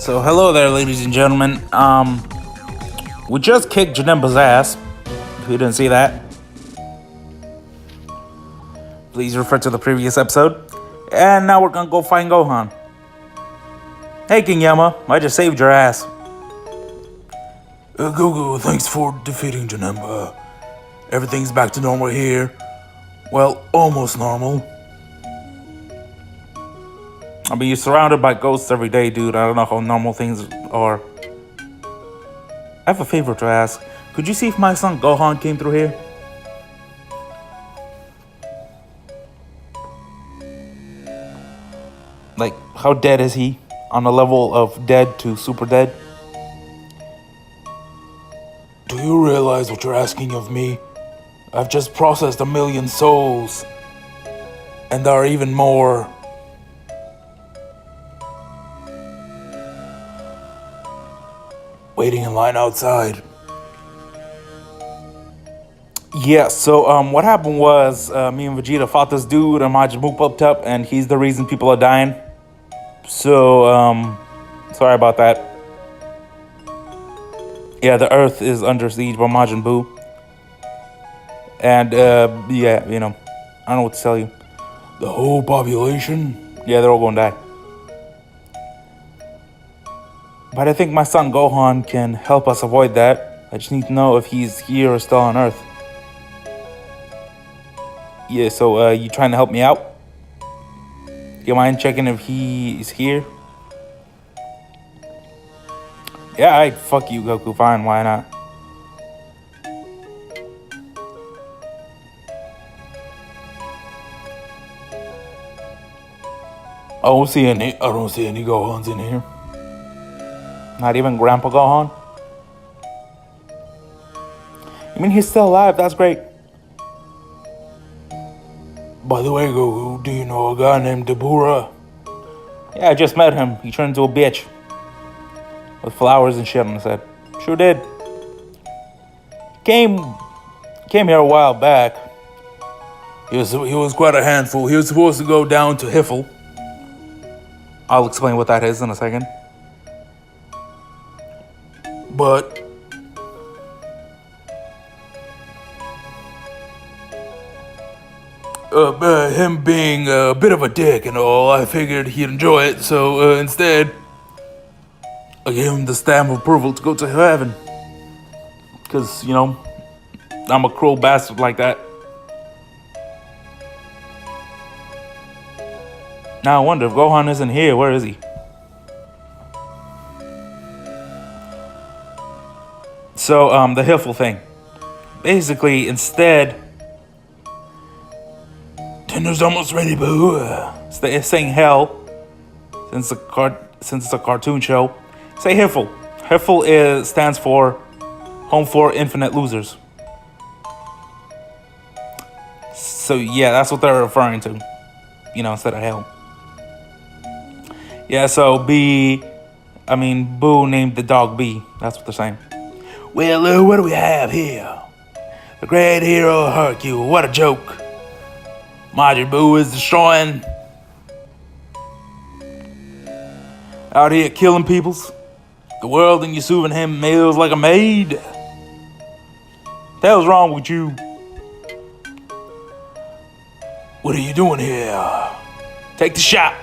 So hello there, ladies and gentlemen. We just kicked Janemba's ass. If you didn't see that, please refer to the previous episode. And now we're gonna go find Gohan. Hey, King Yama, I just saved your ass. Goku, thanks for defeating Janemba. Everything's back to normal here. Well, almost normal. I mean, you're surrounded by ghosts every day, dude. I don't know how normal things are. I have a favor to ask. Could you see if my son Gohan came through here? Like, how dead is he? On the level of dead to super dead? Do you realize what you're asking of me? I've just processed 1,000,000 souls. And there are even more. Waiting in line outside. Yeah, so what happened was me and Vegeta fought this dude and Majin Buu popped up and he's the reason people are dying. So, sorry about that. Yeah, the Earth is under siege by Majin Buu. And, yeah, I don't know what to tell you. The whole population? Yeah, they're all gonna die. But I think my son Gohan can help us avoid that. I just need to know if he's here or still on Earth. Yeah, so you trying to help me out? You mind checking if he is here? Yeah, I'd fuck you, Goku. Fine, why not? I don't see any Gohans in here. Not even Grandpa Gohan? You mean he's still alive? That's great. By the way, Goku, do you know a guy named Dabura? Yeah, I just met him. He turned into a bitch. With flowers and shit on his head. Sure did. Came here a while back. He was quite a handful. He was supposed to go down to Hiffle. I'll explain what that is in a second. But him being a bit of a dick and all, I figured he'd enjoy it. So instead, I gave him the stamp of approval to go to heaven. Because, I'm a cruel bastard like that. Now I wonder if Gohan isn't here, where is he? So, the Hiffle thing. Basically, instead... Dinner's almost ready, boo. It's saying hell, since it's a cartoon show. Say Hiffle. Hiffle stands for Home for Infinite Losers. So, yeah, that's what they're referring to. Instead of hell. Yeah, so Boo named the dog B. That's what they're saying. Well, what do we have here? The great hero Hercule. What a joke. Majin Buu is destroying. Out here killing peoples. The world and you serving him meals like a maid. The hell's wrong with you? What are you doing here? Take the shot.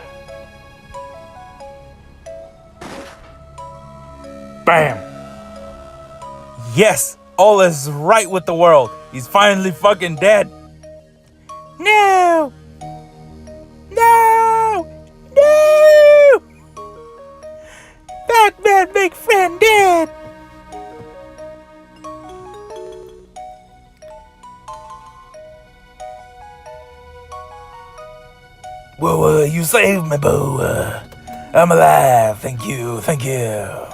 Bam. Yes, all is right with the world. He's finally fucking dead. No! No! No! Batman, big friend, dead! Well, you saved me, Boo. I'm alive. Thank you. Thank you.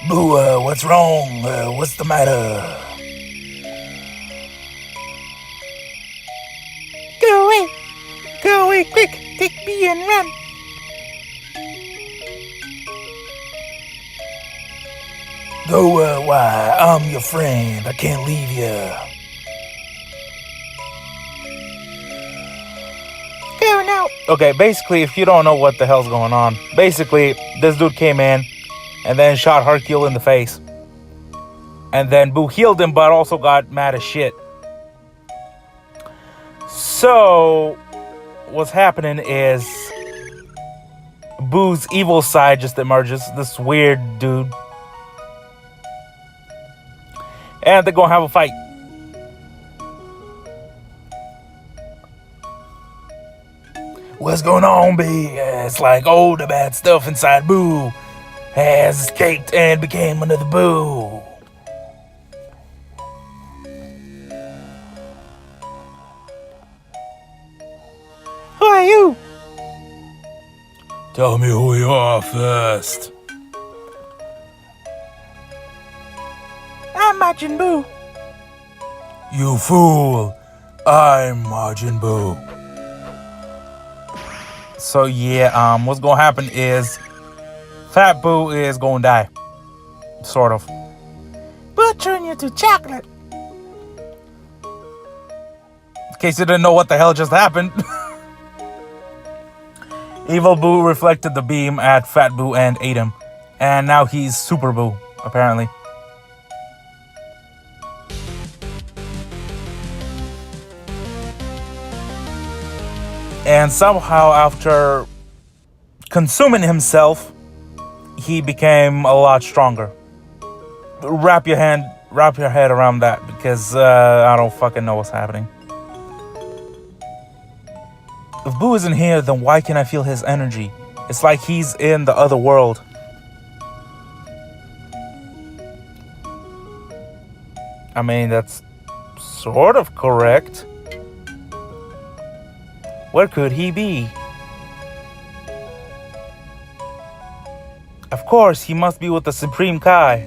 Boo, what's wrong? What's the matter? Go away! Go away, quick! Take me and run! Go, why, I'm your friend. I can't leave you. out. Okay, basically, if you don't know what the hell's going on, basically, this dude came in and then shot Hercule in the face. And then Boo healed him, but also got mad as shit. So, what's happening is Boo's evil side just emerges. This weird dude. And they're gonna have a fight. What's going on, B? It's like all the bad stuff inside Boo has escaped and became another Boo. Who are you? Tell me who you are first. I'm Majin Buu. You fool! I'm Majin Buu. So yeah, what's gonna happen is Fat Boo is gonna die. Sort of. Buu turn you to chocolate. In case you didn't know what the hell just happened. Evil Boo reflected the beam at Fat Boo and ate him. And now he's Super Boo, apparently. And somehow after consuming himself, he became a lot stronger. Wrap your head around that, because I don't fucking know what's happening. If Boo isn't here, then why can I feel his energy? It's like he's in the other world. I mean, that's sort of correct. Where could he be? Of course, he must be with the Supreme Kai.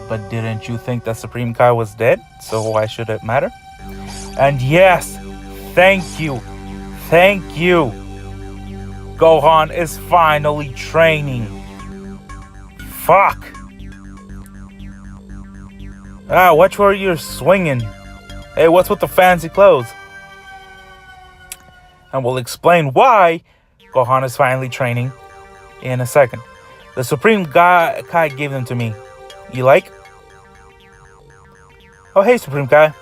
But didn't you think the Supreme Kai was dead? So why should it matter? And yes, thank you. Thank you. Gohan is finally training. Fuck. Watch where you're swinging. Hey, what's with the fancy clothes? And we'll explain why Gohan is finally training in a second. The Supreme Kai gave them to me. You like? Oh, hey, Supreme Kai.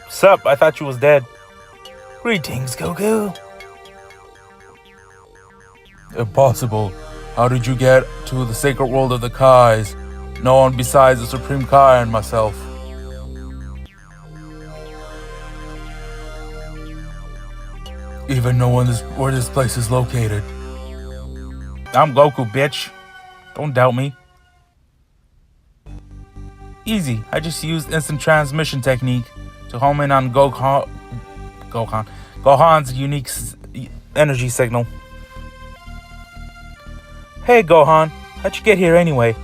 Sup? I thought you was dead. Greetings, Goku. Impossible. How did you get to the sacred world of the Kais? No one besides the Supreme Kai and myself. Even no one is where this place is located. I'm Goku, bitch. Don't doubt me. Easy. I just used instant transmission technique to home in on Gohan's unique energy signal. Hey, Gohan. How'd you get here anyway?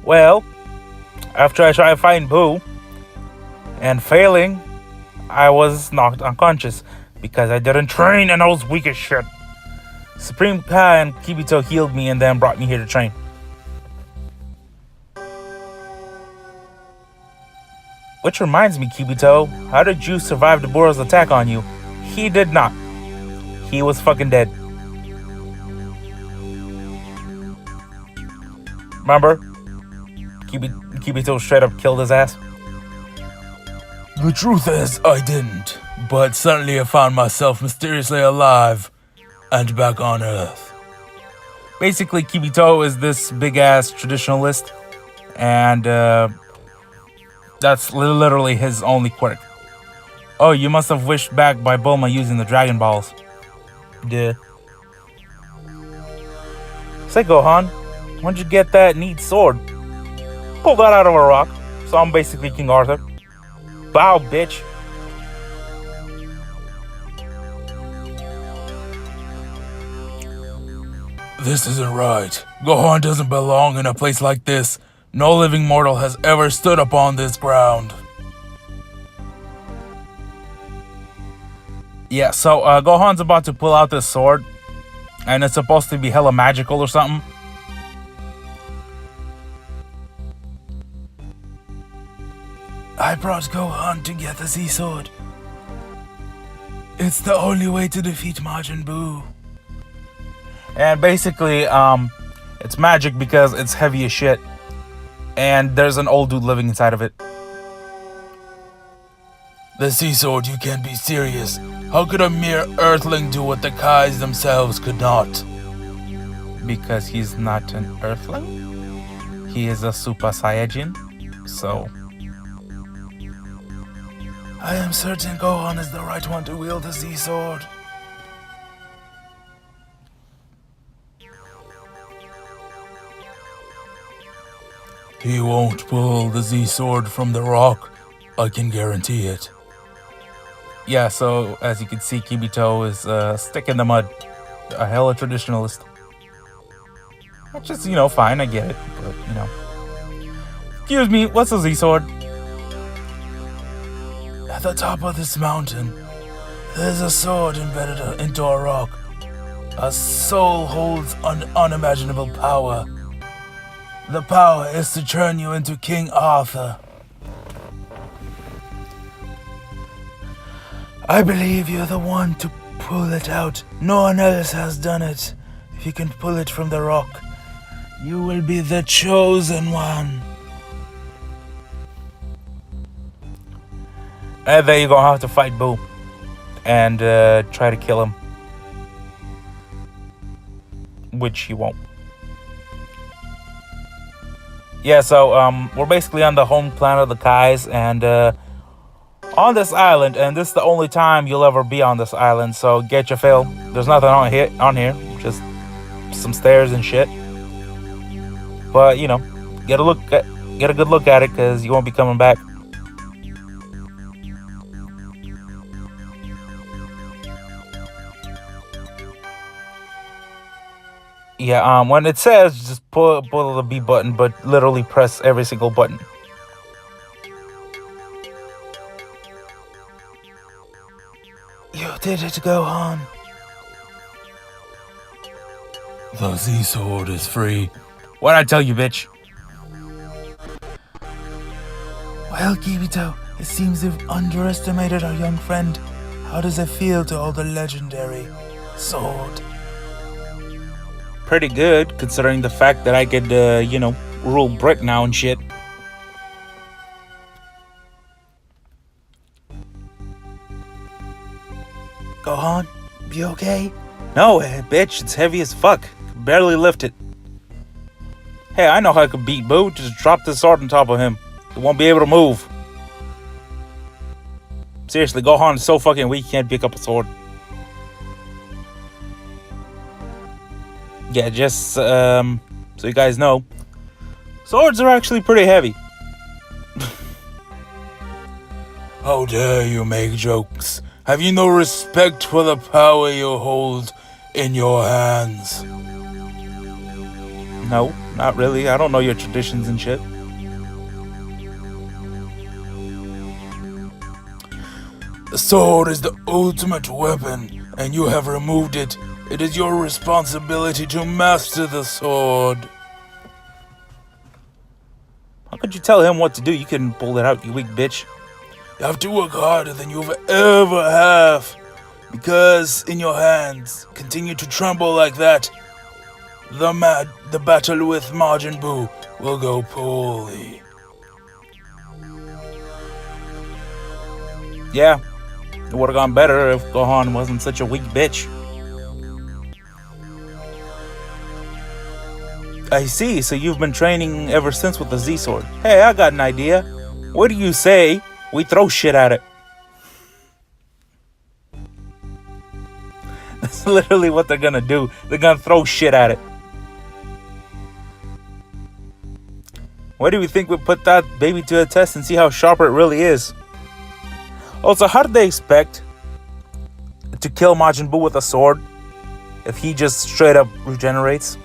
Well, after I tried fighting Boo and failing, I was knocked unconscious because I didn't train and I was weak as shit. Supreme Kai and Kibito healed me and then brought me here to train. Which reminds me, Kibito, how did you survive the Boros attack on you? He did not. He was fucking dead. Remember? Kibito straight up killed his ass. The truth is, I didn't. But suddenly I found myself mysteriously alive and back on Earth. Basically, Kibito is this big-ass traditionalist. And, that's literally his only quirk. Oh, you must have wished back by Bulma using the Dragon Balls. Duh. Say, Gohan, where'd you get that neat sword? Pulled that out of a rock, so I'm basically King Arthur. Bow, bitch. This isn't right. Gohan doesn't belong in a place like this. No living mortal has ever stood upon this ground. Yeah, so Gohan's about to pull out this sword. And it's supposed to be hella magical or something. I brought Gohan to get the Z Sword. It's the only way to defeat Majin Buu. And basically, it's magic because it's heavy as shit. And there's an old dude living inside of it. The Z Sword, you can't be serious. How could a mere earthling do what the Kais themselves could not? Because he's not an earthling. He is a Super Saiyajin. So I am certain Gohan is the right one to wield the Z Sword. He won't pull the Z Sword from the rock. I can guarantee it. yeah, so as you can see, Kibito is stick in the mud. A hella traditionalist. Which is, fine, I get it. But, Excuse me, what's a Z-Sword? At the top of this mountain, there's a sword embedded into a rock. A soul holds an unimaginable power. The power is to turn you into King Arthur. I believe you're the one to pull it out. No one else has done it. If you can pull it from the rock, you will be the chosen one. And then you're gonna have to fight Boo. And try to kill him. Which you won't. Yeah, so we're basically on the home planet of the Kais, and on this island, and this is the only time you'll ever be on this island, so get your fill. There's nothing on here, just some stairs and shit. But get a good look at it, because you won't be coming back. Yeah, when it says just pull the B button, but literally press every single button. You did it, Gohan. The Z Sword is free. What'd I tell you, bitch? Well, Kibito, it seems you've underestimated our young friend. How does it feel to hold the legendary sword? Pretty good, considering the fact that I could, rule Brick now and shit. Gohan, you okay? No, bitch, it's heavy as fuck. Barely lift it. Hey, I know how I could beat Boo. Just drop this sword on top of him. He won't be able to move. Seriously, Gohan is so fucking weak, he can't pick up a sword. Yeah, just so you guys know, swords are actually pretty heavy. How dare you make jokes? Have you no respect for the power you hold in your hands? No, not really. I don't know your traditions and shit. The sword is the ultimate weapon, and you have removed it. It is your responsibility to master the sword. How could you tell him what to do? You couldn't pull it out, you weak bitch. You have to work harder than you've ever have. Because in your hands continue to tremble like that, the battle with Majin Buu will go poorly. Yeah, it would have gone better if Gohan wasn't such a weak bitch. I see, so you've been training ever since with the Z-Sword. Hey, I got an idea. What do you say we throw shit at it? That's literally what they're gonna do. They're gonna throw shit at it. Where do we think we put that baby to a test and see how sharp it really is? Also, how did they expect to kill Majin Buu with a sword if he just straight up regenerates?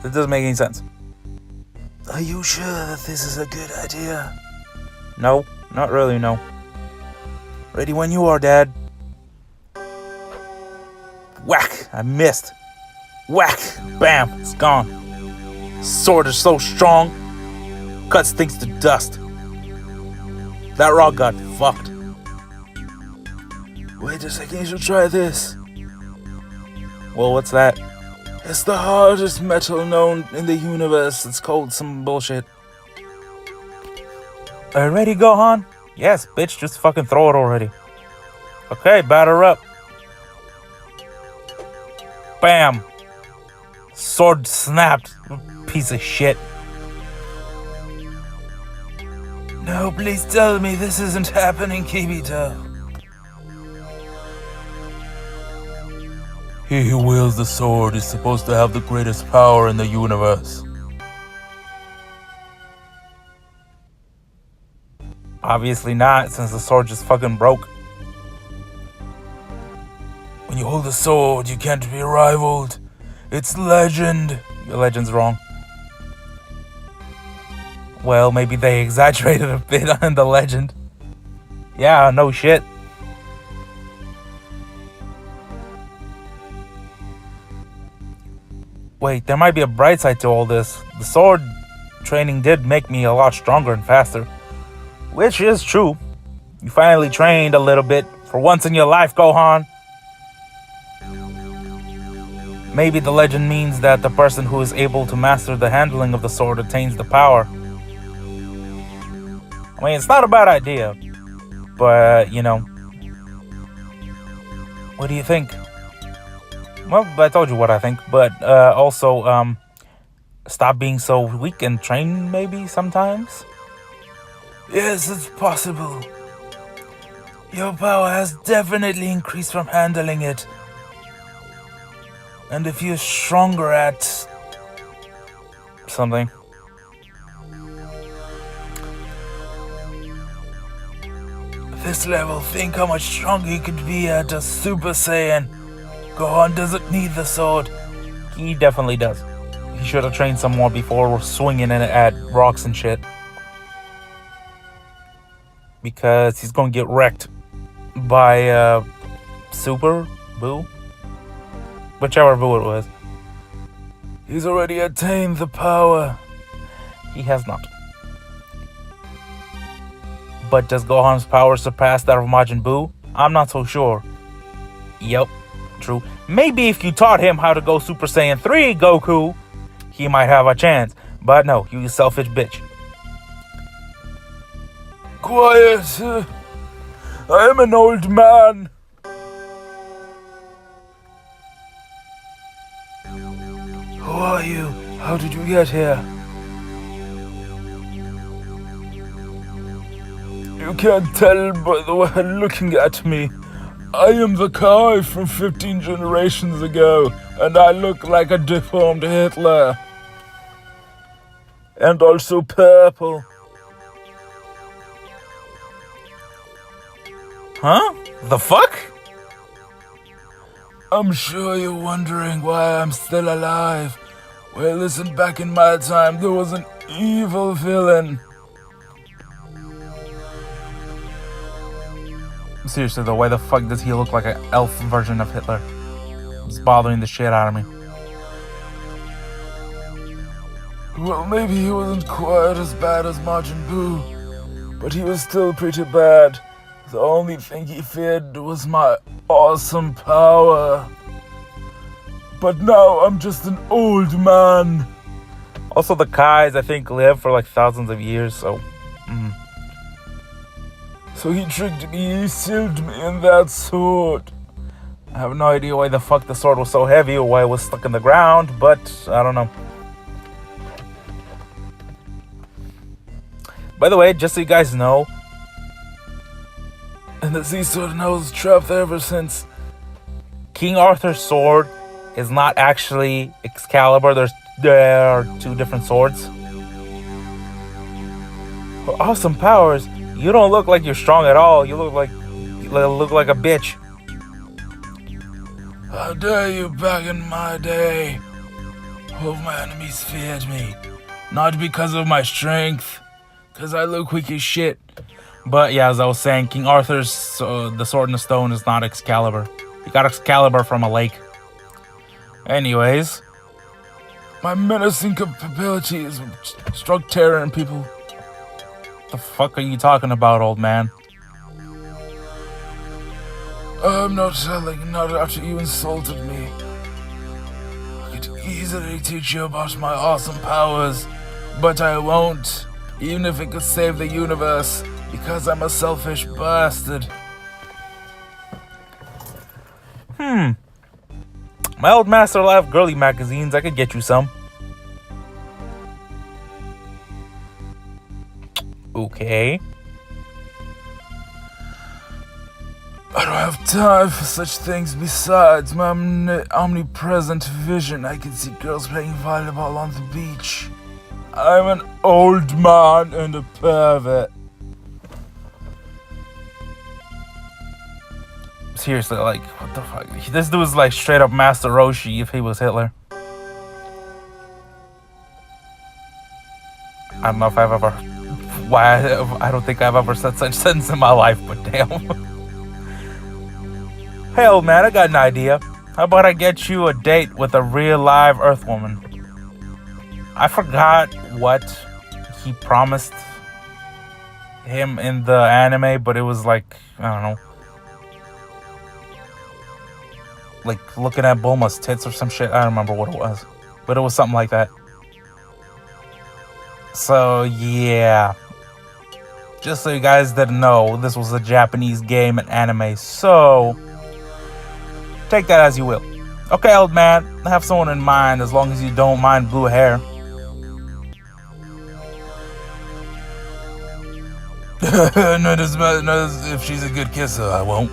That doesn't make any sense. Are you sure that this is a good idea? No, not really, no. Ready when you are, Dad. Whack! I missed. Whack! Bam! It's gone. Sword is so strong. cuts things to dust. That rock got fucked. Wait a second, you should try this. Well, what's that? It's the hardest metal known in the universe. It's called some bullshit. Are you ready, Gohan? Yes, bitch, just fucking throw it already. Okay, batter up. Bam. Sword snapped. Piece of shit. No, please tell me this isn't happening, Kibito. He who wields the sword is supposed to have the greatest power in the universe. Obviously not, since the sword just fucking broke. When you hold the sword, you can't be rivaled. It's legend. Your legend's wrong. Well, maybe they exaggerated a bit on the legend. Yeah, no shit. Wait, there might be a bright side to all this. The sword training did make me a lot stronger and faster. Which is true. You finally trained a little bit for once in your life, Gohan. Maybe the legend means that the person who is able to master the handling of the sword attains the power. I mean, it's not a bad idea. But, you know. What do you think? Well, I told you what I think. But also, stop being so weak and train maybe sometimes? Yes, it's possible. Your power has definitely increased from handling it. And if you're stronger at something. This level, think how much stronger you could be at a Super Saiyan. Gohan doesn't need the sword. He definitely does. He should have trained some more before swinging it at rocks and shit. Because he's gonna get wrecked by Super Boo? Whichever Boo it was. He's already attained the power. He has not. But does Gohan's power surpass that of Majin Buu? I'm not so sure. Yep, true. Maybe if you taught him how to go Super Saiyan 3, Goku, he might have a chance. But no, you selfish bitch. Quiet. I am an old man. Who are you? How did you get here? You can't tell by the way you're looking at me. I am the Kai from 15 generations ago, and I look like a deformed Hitler. And also purple. Huh? The fuck? I'm sure you're wondering why I'm still alive. Well, listen, back in my time, there was an evil villain. Seriously though, why the fuck does he look like an elf version of Hitler? It's bothering the shit out of me. Well, maybe he wasn't quite as bad as Majin Buu, but he was still pretty bad. The only thing he feared was my awesome power. But now I'm just an old man. Also, the Kais, I think, live for like thousands of years, so... So he tricked me, he sealed me in that sword. I have no idea why the fuck the sword was so heavy or why it was stuck in the ground, but I don't know. By the way, just so you guys know... And the Z sword and I was trapped there ever since. King Arthur's sword is not actually Excalibur. There are two different swords. For awesome powers, you don't look like you're strong at all. You look like a bitch. How dare you, back in my day. All of my enemies feared me. Not because of my strength, because I look weak as shit. But yeah, as I was saying, King Arthur's the Sword in the Stone is not Excalibur. He got Excalibur from a lake. Anyways. My menacing capabilities struck terror in people. The fuck are you talking about, old man? I'm not telling, not after you insulted me. I could easily teach you about my awesome powers, but I won't, even if it could save the universe, because I'm a selfish bastard. My old master will have girly magazines. I could get you some. Okay. I don't have time for such things. Besides my omnipresent vision, I can see girls playing volleyball on the beach. I'm an old man and a pervert. Seriously, like, what the fuck? This dude's like straight up Master Roshi if he was Hitler. I don't know if I've ever... I don't think I've ever said such sentence in my life, but damn. Hey, old man, I got an idea. How about I get you a date with a real live Earth woman? I forgot what he promised him in the anime, but it was like, I don't know. Like looking at Bulma's tits or some shit. I don't remember what it was, but it was something like that. So yeah, just so you guys didn't know, this was a Japanese game and anime, so take that as you will. Okay, old man, have someone in mind as long as you don't mind blue hair. No, if she's a good kisser, I won't.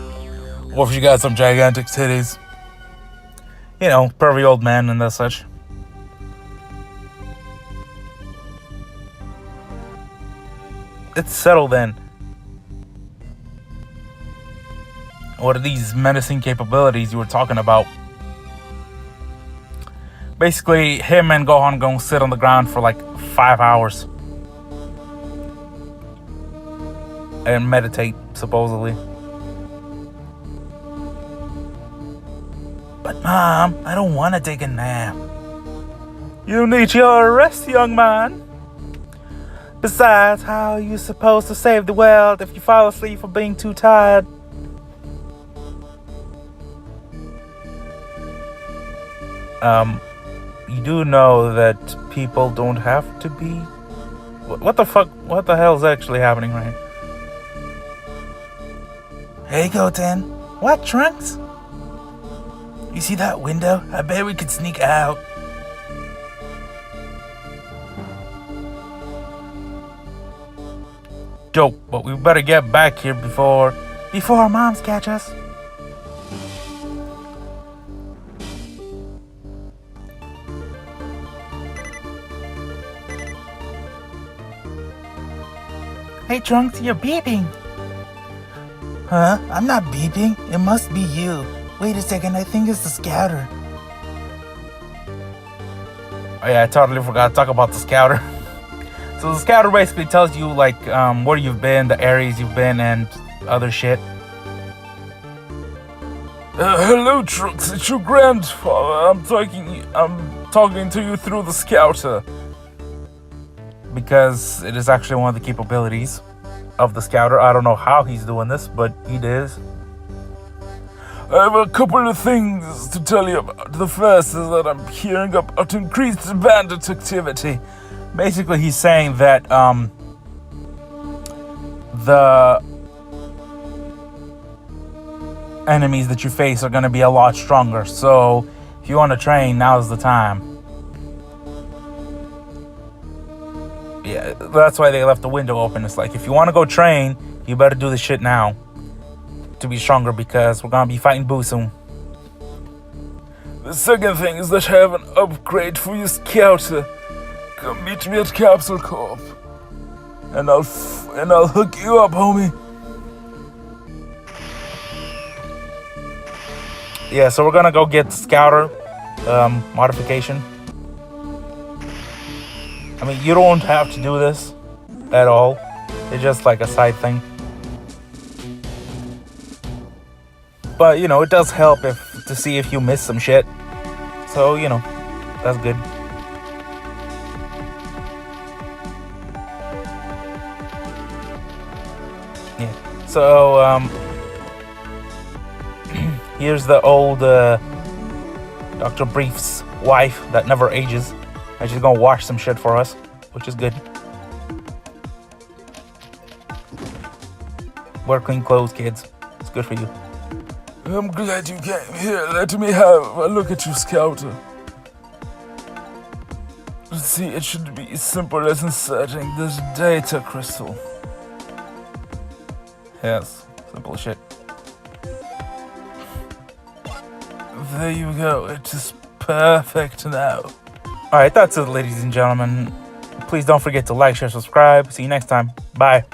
Or if she got some gigantic titties. You know, pervy old man and such. It's settled then. What are these menacing capabilities you were talking about? Basically, him and Gohan gonna sit on the ground for like 5 hours. And meditate, supposedly. But Mom, I don't want to take a nap. You need your rest, young man. Besides, how are you supposed to save the world if you fall asleep for being too tired? You do know that people don't have to be... What the fuck? What the hell is actually happening right here? Hey, Goten. What, Trunks? You see that window? I bet we could sneak out. Dope, but we better get back here before our moms catch us. Hey, Trunks, you're beeping. Huh? I'm not beeping. It must be you. Wait a second, I think it's the scouter. Oh yeah, I totally forgot to talk about the scouter. So the scouter basically tells you like where you've been, the areas you've been, and other shit. Hello, Trunks. It's your grandfather. I'm talking to you through the scouter. Because it is actually one of the capabilities of the scouter. I don't know how he's doing this, but he does. I have a couple of things to tell you about. The first is that I'm hearing about increased bandit activity. Basically, he's saying that the enemies that you face are going to be a lot stronger. So, if you want to train, now's the time. Yeah, that's why they left the window open. It's like, if you want to go train, you better do this shit now to be stronger, because we're going to be fighting Boo soon. The second thing is that I have an upgrade for your scouter. Come meet me at Capsule Corp. And I'll hook you up, homie. Yeah, so we're gonna go get the scouter modification. I mean, you don't have to do this at all. It's just like a side thing. But, you know, it does help to see if you miss some shit. So, you know, that's good. I, Yeah. So, here's the old Dr. Brief's wife that never ages. And she's gonna wash some shit for us, which is good. Wear clean clothes, kids. It's good for you. I'm glad you came here. Let me have a look at you, Scouter. See, it should be as simple as inserting this data crystal. Yes, simple as shit. There you go. It is perfect now. Alright, that's it, ladies and gentlemen. Please don't forget to like, share, subscribe. See you next time. Bye.